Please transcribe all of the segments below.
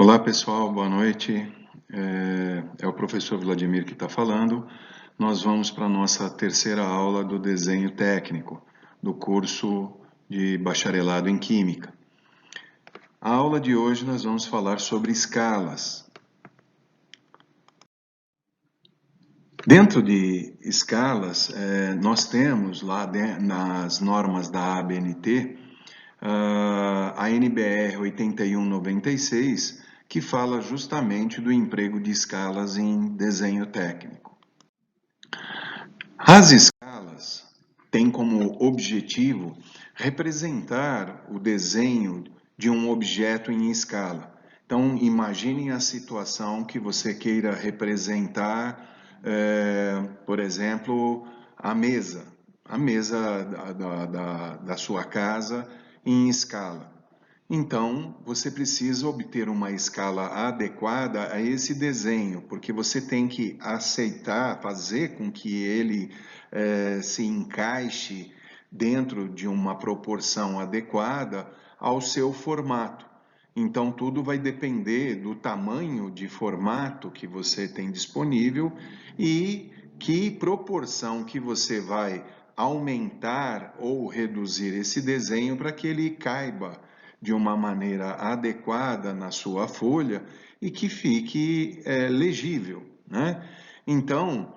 Olá pessoal, boa noite. É o professor Vladimir que está falando. Nós vamos para a nossa terceira aula do desenho técnico, do curso de bacharelado em Química. A aula de hoje nós vamos falar sobre escalas. Dentro de escalas, nós temos lá nas normas da ABNT, a NBR 8196, que fala justamente do emprego de escalas em desenho técnico. As escalas têm como objetivo representar o desenho de um objeto em escala. Então, imaginem a situação que você queira representar, por exemplo, a mesa da sua casa em escala. Então, você precisa obter uma escala adequada a esse desenho, porque você tem que aceitar, fazer com que ele se encaixe dentro de uma proporção adequada ao seu formato. Então, tudo vai depender do tamanho de formato que você tem disponível e que proporção que você vai aumentar ou reduzir esse desenho para que ele caiba de uma maneira adequada na sua folha e que fique legível, né? Então,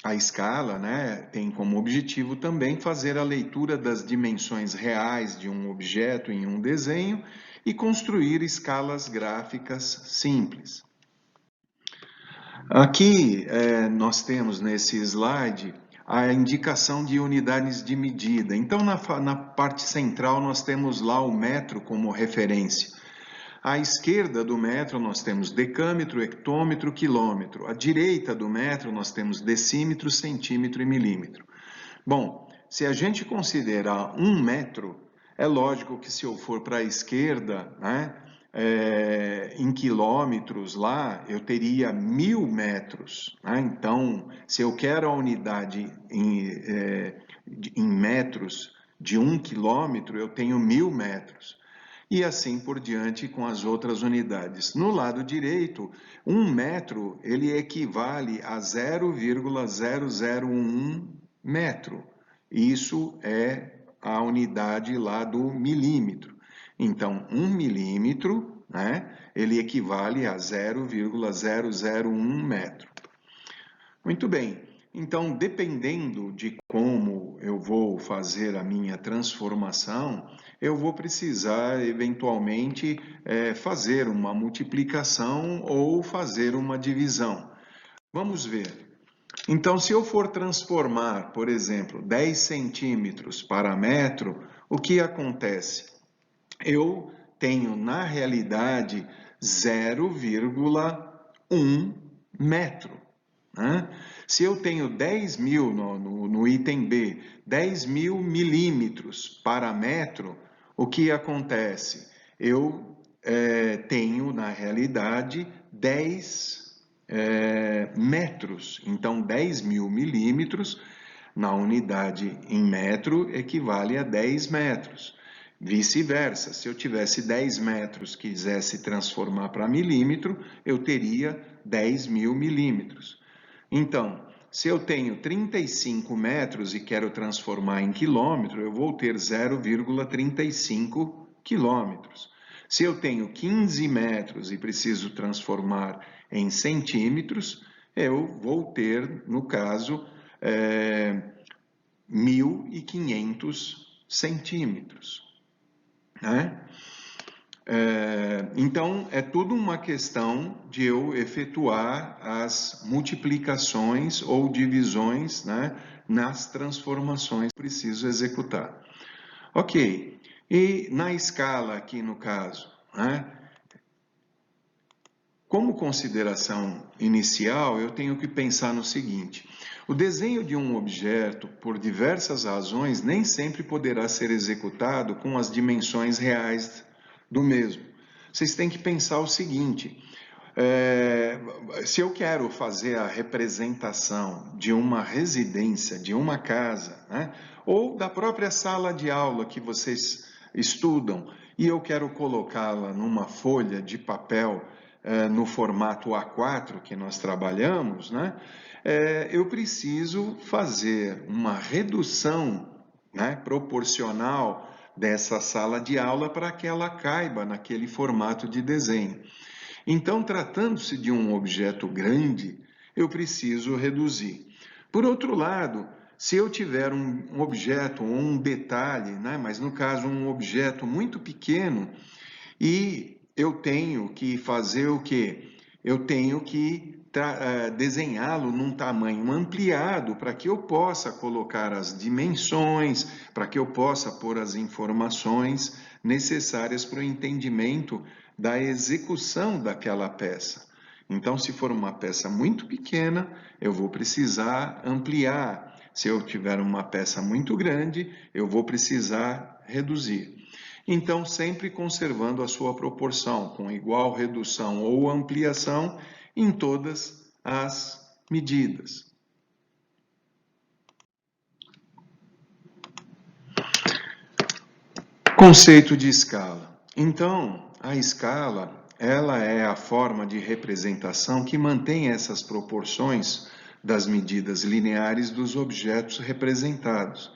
a escala, né, tem como objetivo também fazer a leitura das dimensões reais de um objeto em um desenho e construir escalas gráficas simples. Aqui nós temos nesse slide a indicação de unidades de medida. Então, na parte central, nós temos lá o metro como referência. À esquerda do metro, nós temos decâmetro, hectômetro, quilômetro. À direita do metro, nós temos decímetro, centímetro e milímetro. Bom, se a gente considerar 1 metro, é lógico que se eu for para a esquerda, né, em quilômetros lá, eu teria 1000 metros. Né? Então, se eu quero a unidade em metros de 1 quilômetro, eu tenho 1000 metros. E assim por diante com as outras unidades. No lado direito, 1 metro ele equivale a 0,0011 metro. Isso é a unidade lá do milímetro. Então, 1 milímetro, né, ele equivale a 0,001 metro. Muito bem. Então, dependendo de como eu vou fazer a minha transformação, eu vou precisar, eventualmente, fazer uma multiplicação ou fazer uma divisão. Vamos ver. Então, se eu for transformar, por exemplo, 10 centímetros para metro, o que acontece? Eu tenho, na realidade, 0,1 metro. Né? Se eu tenho 10.000 no item B, 10.000 milímetros para metro, o que acontece? Eu tenho, na realidade, 10 metros. Então, 10.000 milímetros na unidade em metro equivale a 10 metros. Vice-versa, se eu tivesse 10 metros e quisesse transformar para milímetro, eu teria 10.000 milímetros. Então, se eu tenho 35 metros e quero transformar em quilômetro, eu vou ter 0,35 quilômetros. Se eu tenho 15 metros e preciso transformar em centímetros, eu vou ter, no caso, 1.500 centímetros. Né? Então, é tudo uma questão de eu efetuar as multiplicações ou divisões, né, nas transformações que preciso executar. Ok, e na escala aqui no caso, né, como consideração inicial, eu tenho que pensar no seguinte: o desenho de um objeto, por diversas razões, nem sempre poderá ser executado com as dimensões reais do mesmo. Vocês têm que pensar o seguinte: se eu quero fazer a representação de uma residência, de uma casa, né, ou da própria sala de aula que vocês estudam, e eu quero colocá-la numa folha de papel no formato A4 que nós trabalhamos, né? Eu preciso fazer uma redução, né, proporcional dessa sala de aula para que ela caiba naquele formato de desenho. Então, tratando-se de um objeto grande, eu preciso reduzir. Por outro lado, se eu tiver um objeto ou um detalhe, né, mas no caso um objeto muito pequeno, e eu tenho que fazer o quê? Eu tenho que desenhá-lo num tamanho ampliado para que eu possa colocar as dimensões, para que eu possa pôr as informações necessárias para o entendimento da execução daquela peça. Então, se for uma peça muito pequena, eu vou precisar ampliar. Se eu tiver uma peça muito grande, eu vou precisar reduzir. Então, sempre conservando a sua proporção, com igual redução ou ampliação em todas as medidas. Conceito de escala. Então, a escala, ela é a forma de representação que mantém essas proporções das medidas lineares dos objetos representados.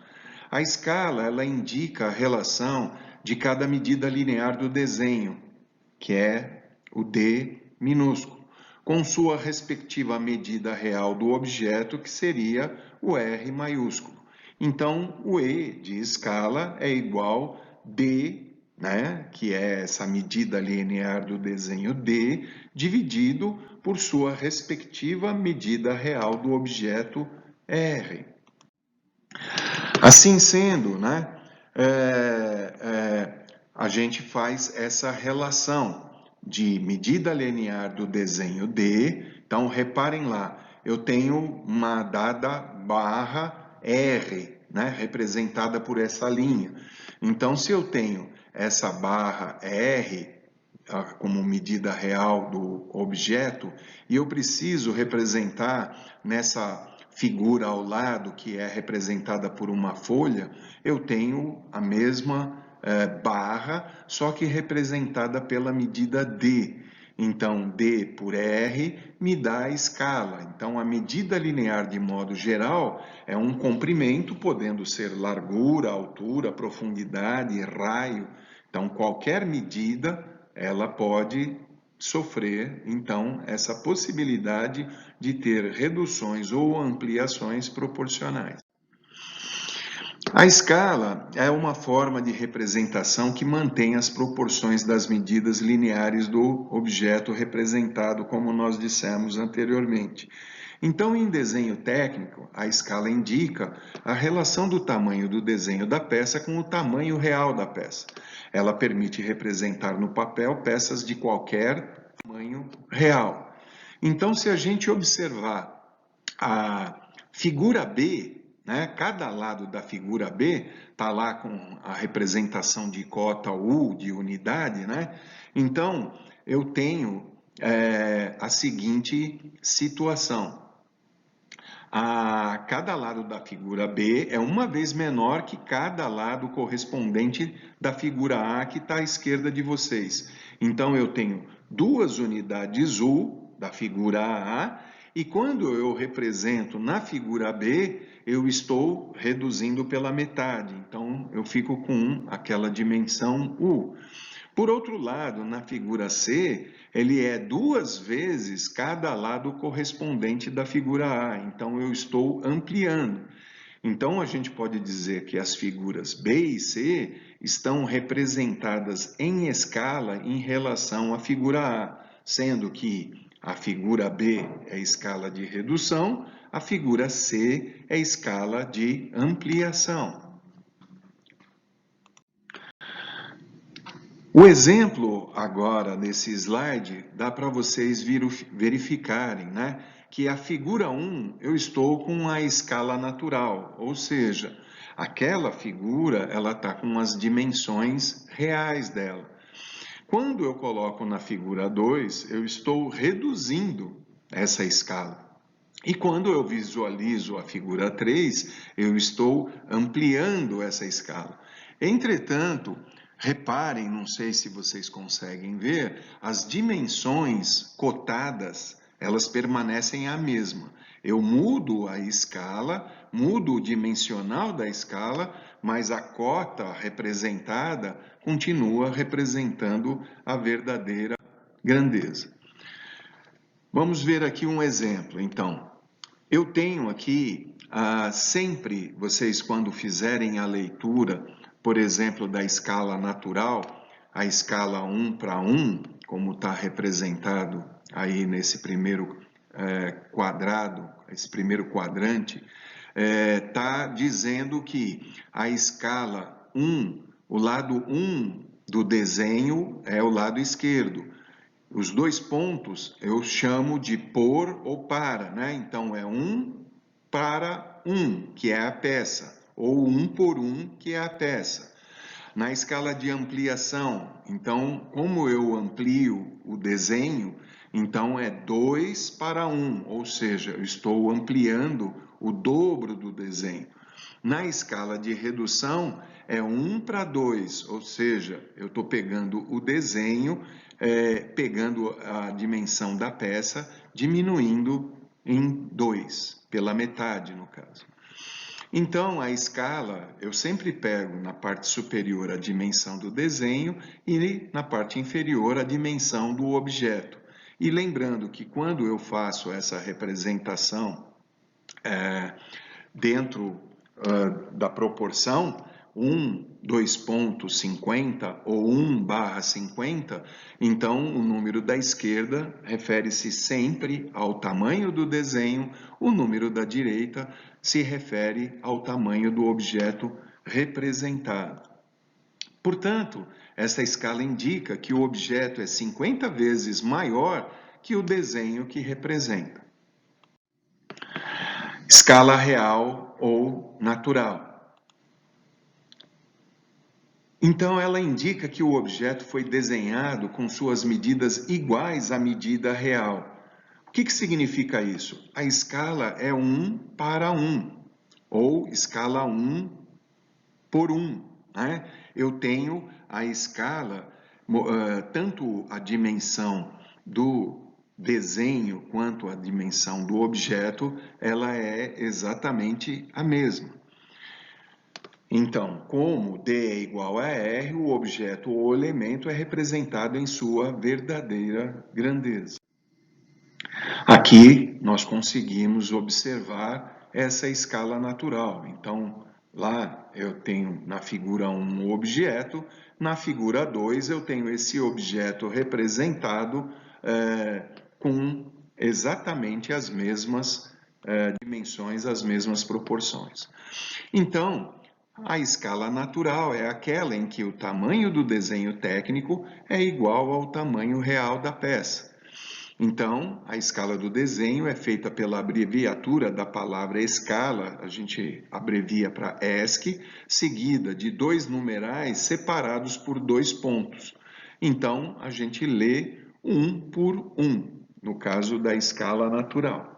A escala, ela indica a relação de cada medida linear do desenho, que é o D minúsculo, com sua respectiva medida real do objeto, que seria o R maiúsculo. Então, o E de escala é igual D, né, que é essa medida linear do desenho D, dividido por sua respectiva medida real do objeto R. Assim sendo, né, a gente faz essa relação de medida linear do desenho D. Então, reparem lá, eu tenho uma dada barra R, né, representada por essa linha. Então, se eu tenho essa barra R como medida real do objeto, e eu preciso representar nessa figura ao lado, que é representada por uma folha, eu tenho a mesma barra, só que representada pela medida D. Então, D por R me dá a escala. Então, a medida linear, de modo geral, é um comprimento, podendo ser largura, altura, profundidade, raio. Então, qualquer medida, ela pode sofrer, então, essa possibilidade de ter reduções ou ampliações proporcionais. A escala é uma forma de representação que mantém as proporções das medidas lineares do objeto representado, como nós dissemos anteriormente. Então, em desenho técnico, a escala indica a relação do tamanho do desenho da peça com o tamanho real da peça. Ela permite representar no papel peças de qualquer tamanho real. Então, se a gente observar a figura B, né, cada lado da figura B está lá com a representação de cota U, de unidade, né? Então, eu tenho a seguinte situação. Cada lado da figura B é uma vez menor que cada lado correspondente da figura A que está à esquerda de vocês. Então, eu tenho 2 unidades U da figura A, e quando eu represento na figura B, eu estou reduzindo pela metade. Então, eu fico com aquela dimensão U. Por outro lado, na figura C, ele é 2 vezes cada lado correspondente da figura A. Então, eu estou ampliando. Então, a gente pode dizer que as figuras B e C estão representadas em escala em relação à figura A, sendo que a figura B é escala de redução, a figura C é escala de ampliação. O exemplo agora nesse slide dá para vocês verificarem, né, que a figura 1 eu estou com a escala natural, ou seja, aquela figura ela está com as dimensões reais dela. Quando eu coloco na figura 2, eu estou reduzindo essa escala. E quando eu visualizo a figura 3, eu estou ampliando essa escala. Entretanto, Reparem, não sei se vocês conseguem ver, as dimensões cotadas, elas permanecem a mesma. Eu mudo a escala, mudo o dimensional da escala, mas a cota representada continua representando a verdadeira grandeza. Vamos ver aqui um exemplo, então. Eu tenho aqui, sempre vocês quando fizerem a leitura, por exemplo, da escala natural, a escala 1 para 1, como está representado aí nesse primeiro quadrado, esse primeiro quadrante, está dizendo que a escala 1, o lado 1 do desenho é o lado esquerdo. Os dois pontos eu chamo de por ou para, né? Então é 1 para 1, que é a peça, ou 1 por 1, que é a peça. Na escala de ampliação, então, como eu amplio o desenho, então é 2 para 1, ou seja, eu estou ampliando o dobro do desenho. Na escala de redução, é 1 para 2, ou seja, eu estou pegando o desenho, pegando a dimensão da peça, diminuindo em 2, pela metade no caso. Então, a escala, eu sempre pego na parte superior a dimensão do desenho e na parte inferior a dimensão do objeto. E lembrando que quando eu faço essa representação dentro da proporção 1, 2,50 ou 1/50, então o número da esquerda refere-se sempre ao tamanho do desenho, o número da direita se refere ao tamanho do objeto representado. Portanto, essa escala indica que o objeto é 50 vezes maior que o desenho que representa. Escala real ou natural. Então, ela indica que o objeto foi desenhado com suas medidas iguais à medida real. O que significa isso? A escala é 1 para 1, ou escala 1 por 1. Né? Eu tenho a escala, tanto a dimensão do desenho quanto a dimensão do objeto, ela é exatamente a mesma. Então, como D é igual a R, o objeto ou elemento é representado em sua verdadeira grandeza. Aqui nós conseguimos observar essa escala natural. Então, lá eu tenho na figura 1 um objeto, na figura 2 eu tenho esse objeto representado com exatamente as mesmas dimensões, as mesmas proporções. Então, a escala natural é aquela em que o tamanho do desenho técnico é igual ao tamanho real da peça. Então, a escala do desenho é feita pela abreviatura da palavra escala, a gente abrevia para ESC, seguida de dois numerais separados por 2 pontos. Então, a gente lê 1 por 1, no caso da escala natural.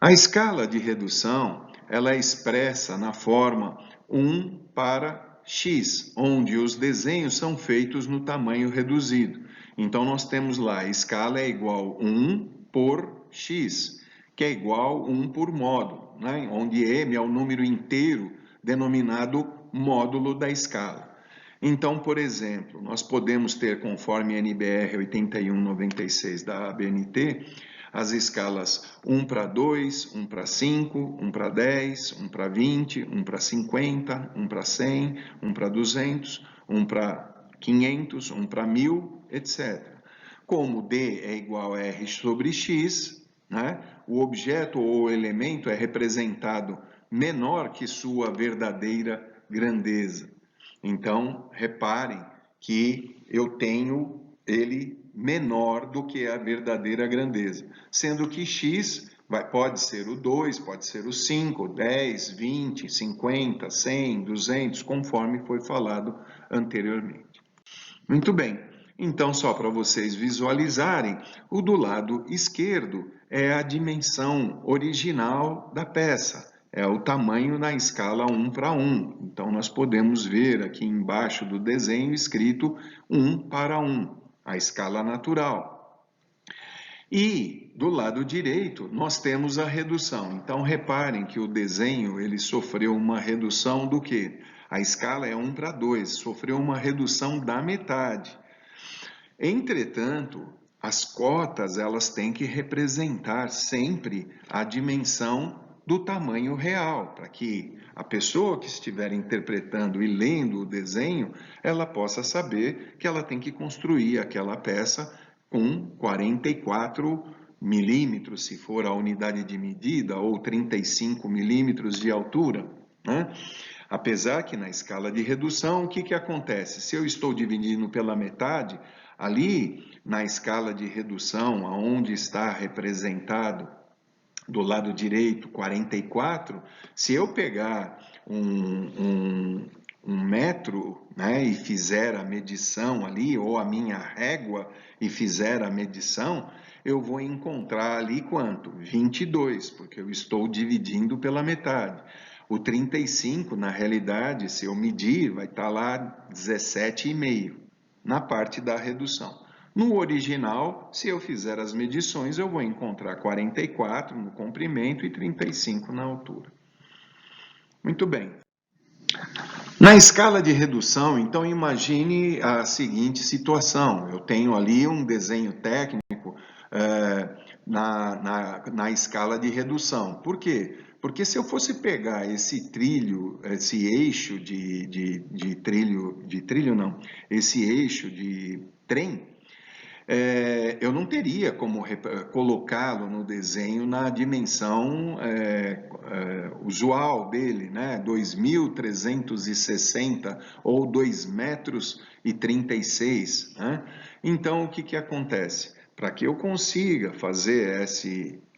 A escala de redução, ela é expressa na forma 1 para x, onde os desenhos são feitos no tamanho reduzido. Então, nós temos lá, a escala é igual 1 por x, que é igual 1 por módulo, né? Onde m é o número inteiro denominado módulo da escala. Então, por exemplo, nós podemos ter, conforme NBR 8196 da ABNT, as escalas 1 para 2, 1 para 5, 1 para 10, 1 para 20, 1 para 50, 1 para 100, 1 para 200, 1 para 500, 1 para 1000, etc. Como D é igual a R sobre X, né, o objeto ou elemento é representado menor que sua verdadeira grandeza. Então, reparem que eu tenho ele menor do que a verdadeira grandeza, sendo que x pode ser o 2, pode ser o 5, 10, 20, 50, 100, 200, conforme foi falado anteriormente. Muito bem, então só para vocês visualizarem, o do lado esquerdo é a dimensão original da peça, é o tamanho na escala 1 para 1. Então, nós podemos ver aqui embaixo do desenho escrito 1 para 1, a escala natural. E do lado direito, nós temos a redução. Então, reparem que o desenho ele sofreu uma redução do quê? A escala é 1 para 2, sofreu uma redução da metade. Entretanto, as cotas elas têm que representar sempre a dimensão do tamanho real, para que a pessoa que estiver interpretando e lendo o desenho, ela possa saber que ela tem que construir aquela peça com 44 milímetros, se for a unidade de medida, ou 35 milímetros de altura, né? Apesar que na escala de redução, o que acontece? Se eu estou dividindo pela metade, ali na escala de redução, onde está representado do lado direito 44, se eu pegar um metro, né, e fizer a medição ali, ou a minha régua e fizer a medição, eu vou encontrar ali quanto? 22, porque eu estou dividindo pela metade. O 35, na realidade, se eu medir, vai estar lá 17,5 na parte da redução. No original, se eu fizer as medições, eu vou encontrar 44 no comprimento e 35 na altura. Muito bem. Na escala de redução, então imagine a seguinte situação. Eu tenho ali um desenho técnico na escala de redução. Por quê? Porque se eu fosse pegar esse trilho, esse eixo esse eixo de trem, eu não teria como colocá-lo no desenho na dimensão usual dele, né? 2.360 ou 2,36 m, né? Então, o que acontece? Para que eu consiga fazer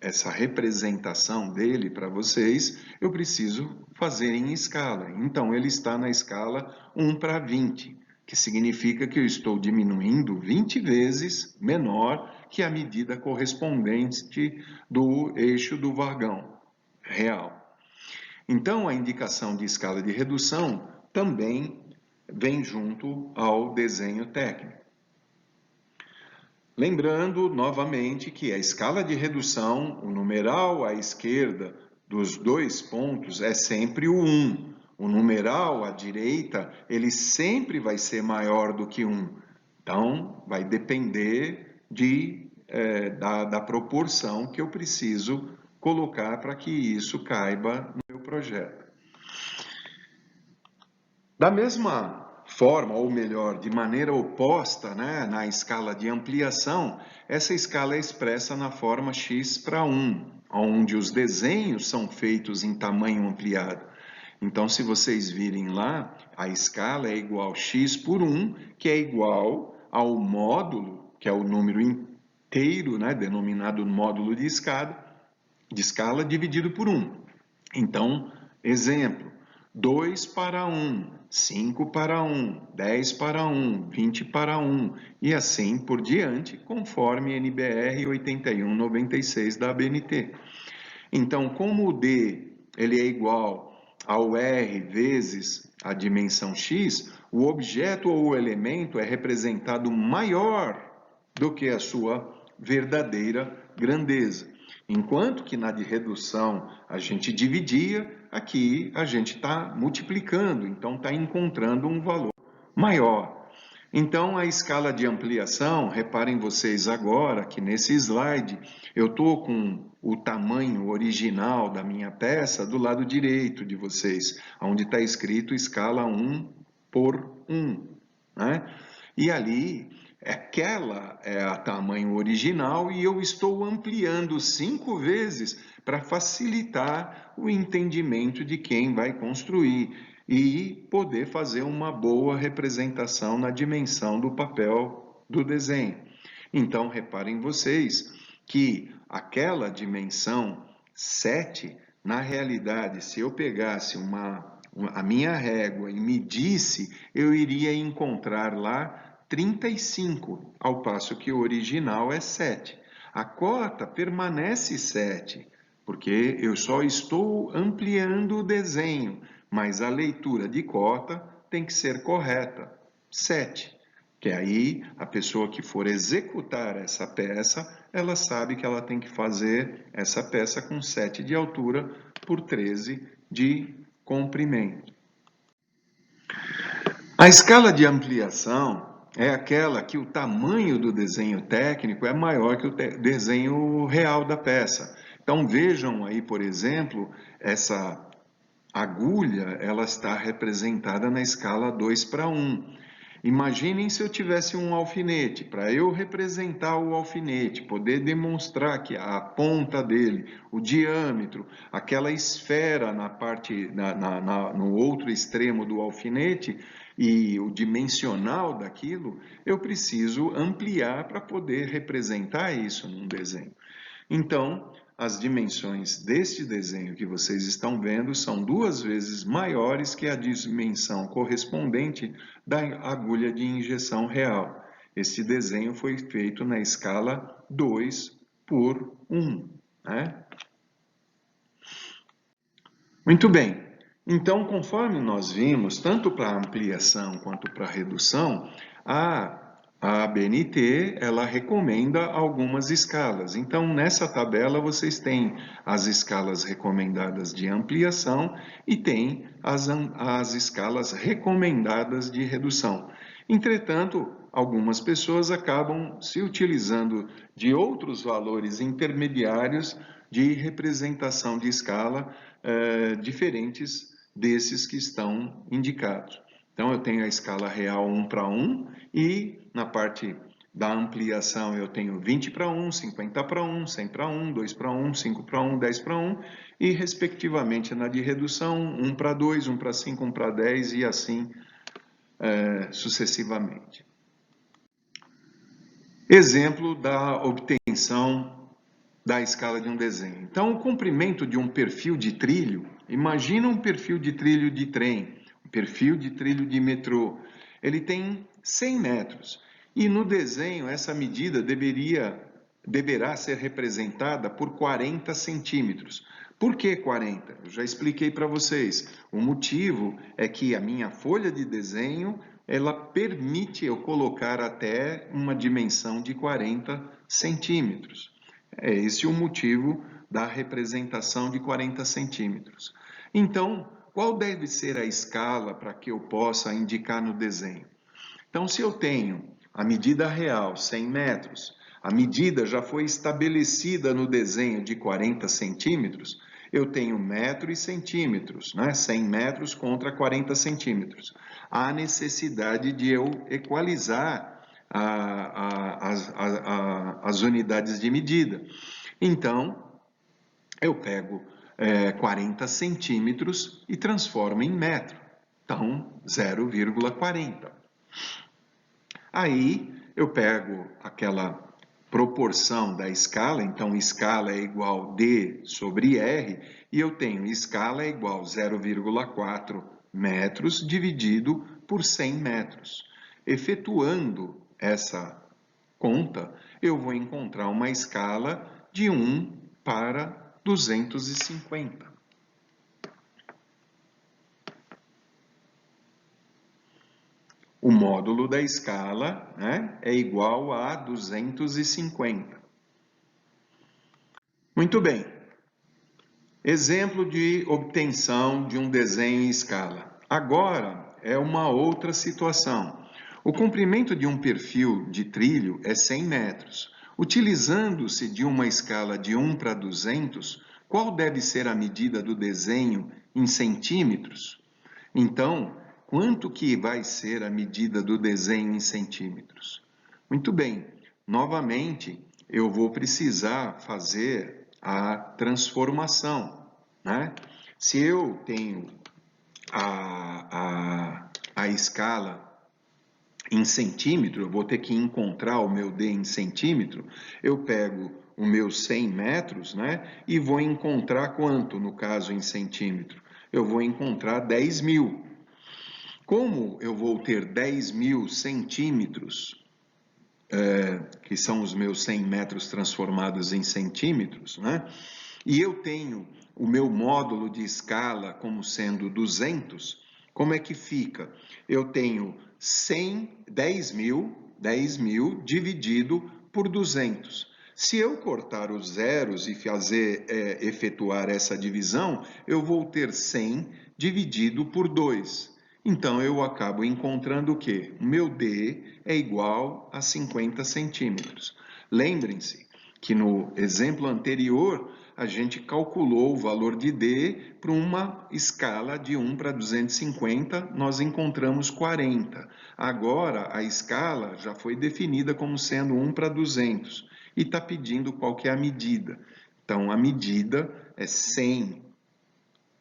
essa representação dele para vocês, eu preciso fazer em escala. Então, ele está na escala 1 para 20, que significa que eu estou diminuindo 20 vezes menor que a medida correspondente do eixo do vagão real. Então, a indicação de escala de redução também vem junto ao desenho técnico. Lembrando novamente que a escala de redução, o numeral à esquerda dos dois pontos é sempre o 1. O numeral à direita, ele sempre vai ser maior do que 1. Então, vai depender da proporção que eu preciso colocar para que isso caiba no meu projeto. Da mesma forma, ou melhor, de maneira oposta, né, na escala de ampliação, essa escala é expressa na forma x para 1, onde os desenhos são feitos em tamanho ampliado. Então, se vocês virem lá, a escala é igual a x por 1, que é igual ao módulo, que é o número inteiro, né, denominado módulo de escala, dividido por 1. Então, exemplo, 2 para 1, 5 para 1, 10 para 1, 20 para 1 e assim por diante, conforme NBR 8196 da ABNT. Então, como o D ele é igual ao R vezes a dimensão x, o objeto ou o elemento é representado maior do que a sua verdadeira grandeza. Enquanto que na de redução a gente dividia, aqui a gente está multiplicando, então está encontrando um valor maior. Então, a escala de ampliação, reparem vocês agora que nesse slide eu estou com o tamanho original da minha peça do lado direito de vocês, onde está escrito escala 1 por 1, né? E ali, aquela é a tamanho original e eu estou ampliando 5 vezes para facilitar o entendimento de quem vai construir e poder fazer uma boa representação na dimensão do papel do desenho. Então, reparem vocês que aquela dimensão 7, na realidade, se eu pegasse a minha régua e medisse, eu iria encontrar lá 35, ao passo que o original é 7. A cota permanece 7, porque eu só estou ampliando o desenho, mas a leitura de cota tem que ser correta. 7. Que aí a pessoa que for executar essa peça, ela sabe que ela tem que fazer essa peça com 7 de altura por 13 de comprimento. A escala de ampliação é aquela que o tamanho do desenho técnico é maior que o desenho real da peça. Então vejam aí, por exemplo, essa agulha, ela está representada na escala 2:1. Imaginem se eu tivesse um alfinete, para eu representar o alfinete, poder demonstrar que a ponta dele, o diâmetro, aquela esfera na parte, no outro extremo do alfinete e o dimensional daquilo, eu preciso ampliar para poder representar isso num desenho. Então, as dimensões deste desenho que vocês estão vendo são 2 vezes maiores que a dimensão correspondente da agulha de injeção real. Este desenho foi feito na escala 2:1, né? Muito bem. Então, conforme nós vimos, tanto para ampliação quanto para redução, a ABNT, ela recomenda algumas escalas. Então, nessa tabela, vocês têm as escalas recomendadas de ampliação e tem as escalas recomendadas de redução. Entretanto, algumas pessoas acabam se utilizando de outros valores intermediários de representação de escala diferentes desses que estão indicados. Então, eu tenho a escala real 1:1 e na parte da ampliação eu tenho 20:1, 50:1, 100:1, 2:1, 5:1, 10:1 e, respectivamente, na de redução 1:2, 1:5, 1:10 e assim sucessivamente. Exemplo da obtenção da escala de um desenho. Então, o comprimento de um perfil de trilho, imagina um perfil de trilho de trem, um perfil de trilho de metrô, ele tem 100 metros. E no desenho, essa medida deverá ser representada por 40 centímetros. Por que 40? Eu já expliquei para vocês. O motivo é que a minha folha de desenho, ela permite eu colocar até uma dimensão de 40 centímetros. É esse o motivo da representação de 40 centímetros. Então, qual deve ser a escala para que eu possa indicar no desenho? Então, se eu tenho a medida real, 100 metros, a medida já foi estabelecida no desenho de 40 centímetros, eu tenho metro e centímetros, né? 100 metros contra 40 centímetros. Há necessidade de eu equalizar as unidades de medida. Então, eu pego 40 centímetros e transformo em metro. Então, 0,40. Aí, eu pego aquela proporção da escala, então escala é igual D sobre R, e eu tenho escala é igual 0,4 metros dividido por 100 metros. Efetuando essa conta, eu vou encontrar uma escala de 1:250. O módulo da escala, né, é igual a 250. Muito bem. Exemplo de obtenção de um desenho em escala. Agora é uma outra situação. O comprimento de um perfil de trilho é 100 metros. Utilizando-se de uma escala de 1:200, qual deve ser a medida do desenho em centímetros? Então, quanto que vai ser a medida do desenho em centímetros? Muito bem, novamente eu vou precisar fazer a transformação, né? Se eu tenho a escala em centímetro, eu vou ter que encontrar o meu D em centímetro, eu pego o meu 100 metros, né? E vou encontrar quanto, no caso, em centímetro? Eu vou encontrar 10.000. Como eu vou ter 10.000 centímetros, que são os meus 100 metros transformados em centímetros, né? e eu tenho o meu módulo de escala como sendo 200, como é que fica? Eu tenho 10 mil dividido por 200. Se eu cortar os zeros e efetuar essa divisão, eu vou ter 100 dividido por 2. Então, eu acabo encontrando o quê? O meu D é igual a 50 centímetros. Lembrem-se que no exemplo anterior, a gente calculou o valor de D para uma escala de 1 para 250, nós encontramos 40. Agora, a escala já foi definida como sendo 1 para 200 e está pedindo qual que é a medida. Então, a medida é 100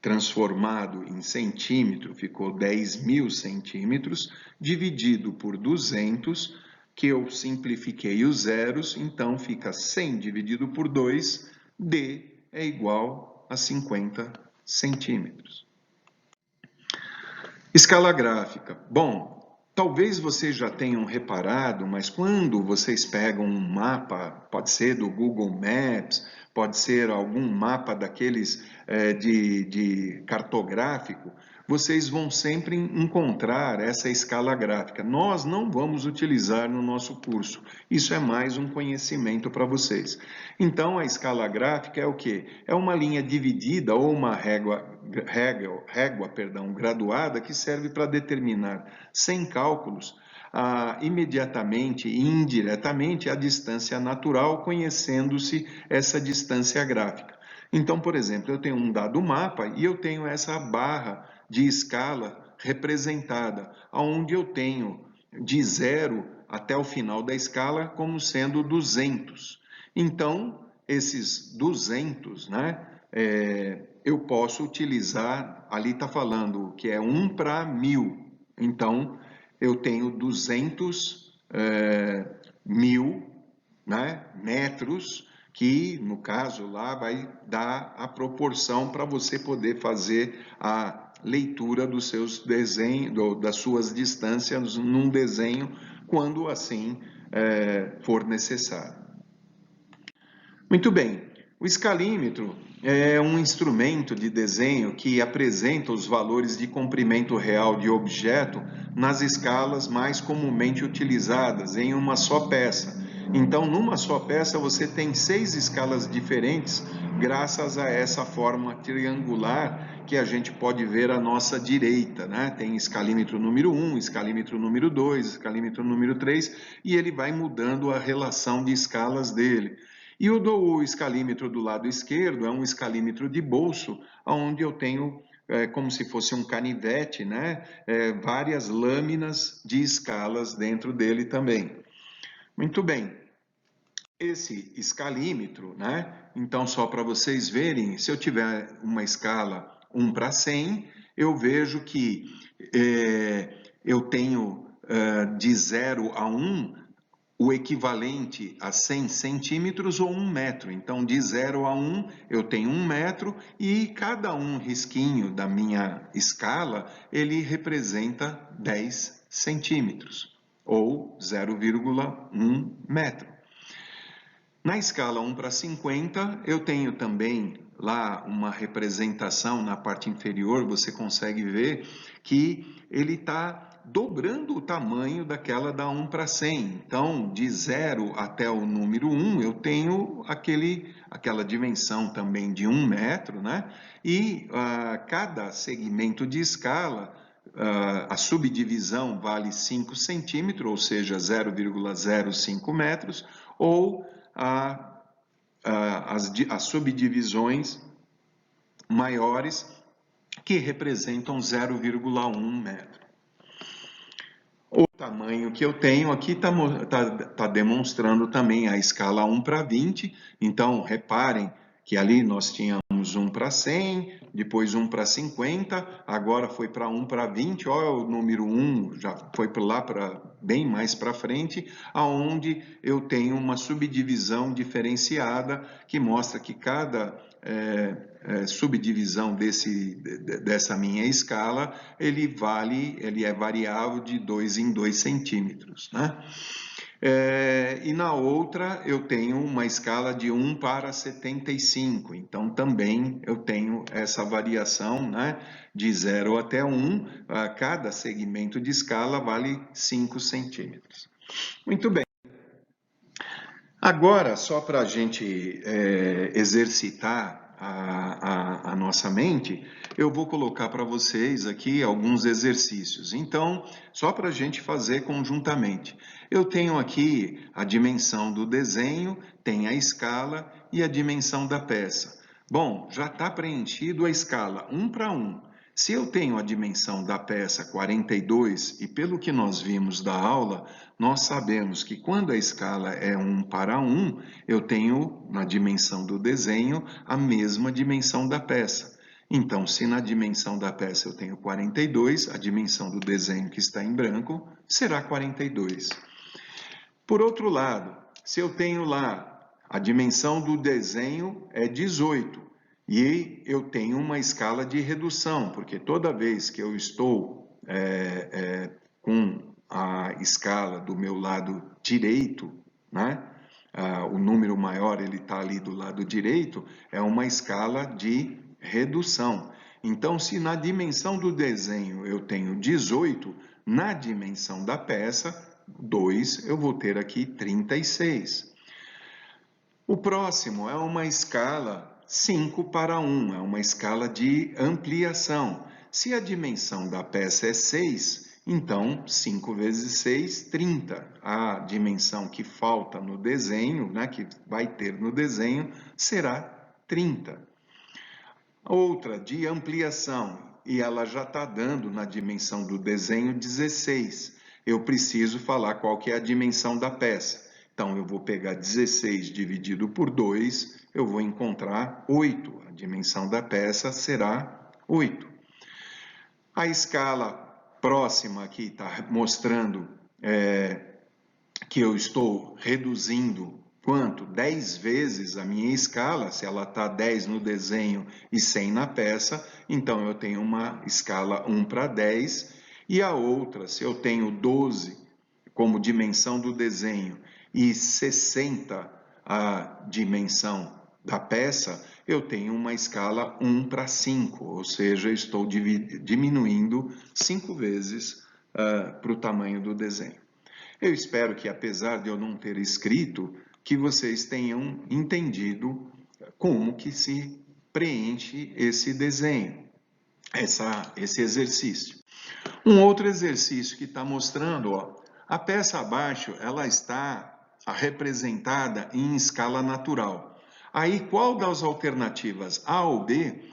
transformado em centímetro, ficou 10.000 centímetros, dividido por 200, que eu simplifiquei os zeros, então fica 100 dividido por 2, D é igual a 50 centímetros. Escala gráfica. Bom, talvez vocês já tenham reparado, mas quando vocês pegam um mapa, pode ser do Google Maps, pode ser algum mapa daqueles de cartográfico, vocês vão sempre encontrar essa escala gráfica. Nós não vamos utilizar no nosso curso. Isso é mais um conhecimento para vocês. Então, a escala gráfica é o quê? É uma linha dividida ou uma régua graduada que serve para determinar, sem cálculos, imediatamente e indiretamente a distância natural, conhecendo-se essa distância gráfica. Então, por exemplo, eu tenho um dado mapa e eu tenho essa barra de escala representada, onde eu tenho de 0 até o final da escala como sendo 200. Então, esses 200, né, eu posso utilizar, ali está falando que é 1 para 1000. Então, eu tenho 200 mil, né, metros, que no caso lá vai dar a proporção para você poder fazer a leitura dos seus desenhos, das suas distâncias num desenho, quando assim for necessário. Muito bem, o escalímetro é um instrumento de desenho que apresenta os valores de comprimento real de objeto nas escalas mais comumente utilizadas em uma só peça. Então, numa só peça, você tem 6 escalas diferentes, graças a essa forma triangular que a gente pode ver à nossa direita, né? Tem escalímetro número 1, escalímetro número 2, escalímetro número 3, e ele vai mudando a relação de escalas dele. E o escalímetro do lado esquerdo é um escalímetro de bolso, onde eu tenho, como se fosse um canivete, né? Várias lâminas de escalas dentro dele também. Muito bem. Esse escalímetro, né? Então, só para vocês verem, se eu tiver uma escala 1 para 100, eu vejo que eu tenho de 0 a 1 o equivalente a 100 centímetros ou 1 metro. Então, de 0 a 1, eu tenho 1 metro e cada um risquinho da minha escala, ele representa 10 centímetros ou 0,1 metro. Na escala 1 para 50, eu tenho também lá uma representação na parte inferior, você consegue ver que ele está dobrando o tamanho daquela da 1 para 100. Então, de 0 até o número 1, eu tenho aquela dimensão também de 1 metro, né? E cada segmento de escala, a subdivisão vale 5 centímetros, ou seja, 0,05 metros, ou as subdivisões maiores, que representam 0,1 metro. O tamanho que eu tenho aqui está demonstrando também a escala 1 para 20, então reparem que ali nós tínhamos 1 para 100, depois 1 para 50, agora foi para 1 para 20, olha o número 1, já foi lá para bem mais para frente, aonde eu tenho uma subdivisão diferenciada que mostra que cada subdivisão dessa minha escala, ele é variável de 2 em 2 centímetros, né? E na outra eu tenho uma escala de 1 para 75, então também eu tenho essa variação, né, de 0 até 1, cada segmento de escala vale 5 centímetros. Muito bem. Agora, só para a gente exercitar a nossa mente, eu vou colocar para vocês aqui alguns exercícios. Então, só para a gente fazer conjuntamente. Eu tenho aqui a dimensão do desenho, tem a escala e a dimensão da peça. Bom, já está preenchido a escala 1 para 1. Se eu tenho a dimensão da peça 42, e pelo que nós vimos da aula, nós sabemos que quando a escala é 1 para 1, eu tenho na dimensão do desenho a mesma dimensão da peça. Então, se na dimensão da peça eu tenho 42, a dimensão do desenho que está em branco será 42. Por outro lado, se eu tenho lá a dimensão do desenho é 18 e eu tenho uma escala de redução, porque toda vez que eu estou com a escala do meu lado direito, né? O número maior ele está ali do lado direito, é uma escala de redução. Então, se na dimensão do desenho eu tenho 18, na dimensão da peça, 2, eu vou ter aqui 36. O próximo é uma escala 5 para 1, é uma escala de ampliação. Se a dimensão da peça é 6, então 5 vezes 6, 30. A dimensão que falta no desenho, né, que vai ter no desenho, será 30. Outra de ampliação, e ela já está dando na dimensão do desenho 16. Eu preciso falar qual que é a dimensão da peça. Então, eu vou pegar 16 dividido por 2, eu vou encontrar 8. A dimensão da peça será 8. A escala próxima aqui está mostrando que eu estou reduzindo quanto? 10 vezes a minha escala, se ela está 10 no desenho e 100 na peça, então eu tenho uma escala 1 para 10, e a outra, se eu tenho 12 como dimensão do desenho e 60 a dimensão da peça, eu tenho uma escala 1 para 5, ou seja, eu estou diminuindo 5 vezes para o tamanho do desenho. Eu espero que, apesar de eu não ter escrito, que vocês tenham entendido como que se preenche esse desenho, esse exercício. Um outro exercício que está mostrando, ó, a peça abaixo, ela está representada em escala natural. Aí, qual das alternativas A ou B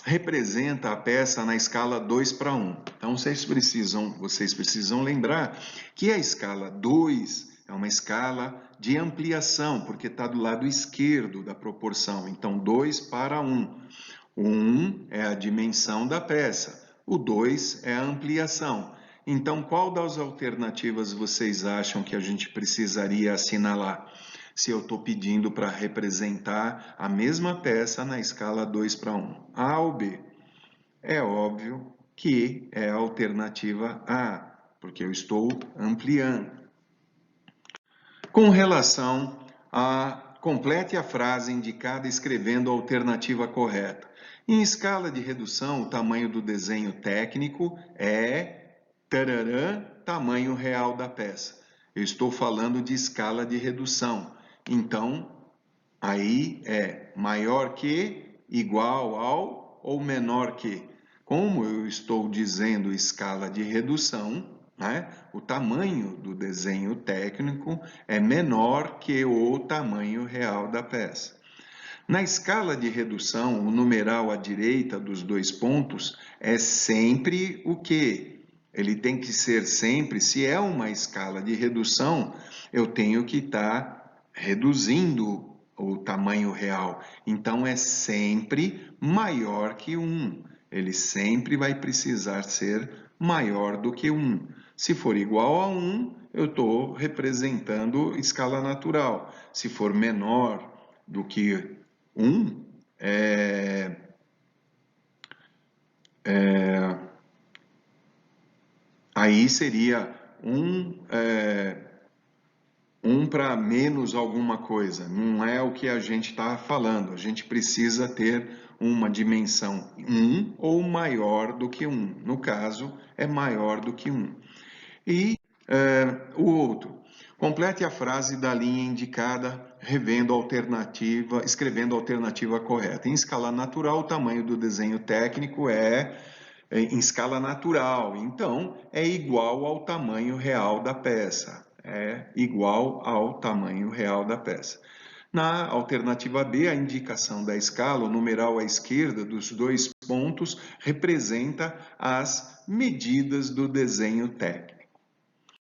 representa a peça na escala 2 para 1. Então, vocês precisam lembrar que a escala 2 é uma escala de ampliação, porque está do lado esquerdo da proporção. Então, 2 para 1. O 1 é a dimensão da peça, o 2 é a ampliação. Então, qual das alternativas vocês acham que a gente precisaria assinalar? Se eu estou pedindo para representar a mesma peça na escala 2 para 1. A ou B? É óbvio que é a alternativa A, porque eu estou ampliando. Com relação a complete a frase indicada escrevendo a alternativa correta. Em escala de redução, o tamanho do desenho técnico é tararã, tamanho real da peça. Eu estou falando de escala de redução. Então, aí é maior que, igual ao ou menor que. Como eu estou dizendo escala de redução, né, o tamanho do desenho técnico é menor que o tamanho real da peça. Na escala de redução, o numeral à direita dos dois pontos é sempre o quê? Ele tem que ser sempre, se é uma escala de redução, eu tenho que estar reduzindo o tamanho real. Então, é sempre maior que 1. Ele sempre vai precisar ser maior do que 1. Se for igual a 1, eu estou representando escala natural. Se for menor do que 1, aí seria 1 1 para menos alguma coisa, não é o que a gente está falando. A gente precisa ter uma dimensão 1 ou maior do que 1. No caso, é maior do que 1. E o outro, complete a frase da linha indicada, revendo a alternativa, escrevendo a alternativa correta. Em escala natural, o tamanho do desenho técnico é em escala natural, então é igual ao tamanho real da peça. É igual ao tamanho real da peça. Na alternativa B, a indicação da escala, o numeral à esquerda dos 2 pontos, representa as medidas do desenho técnico.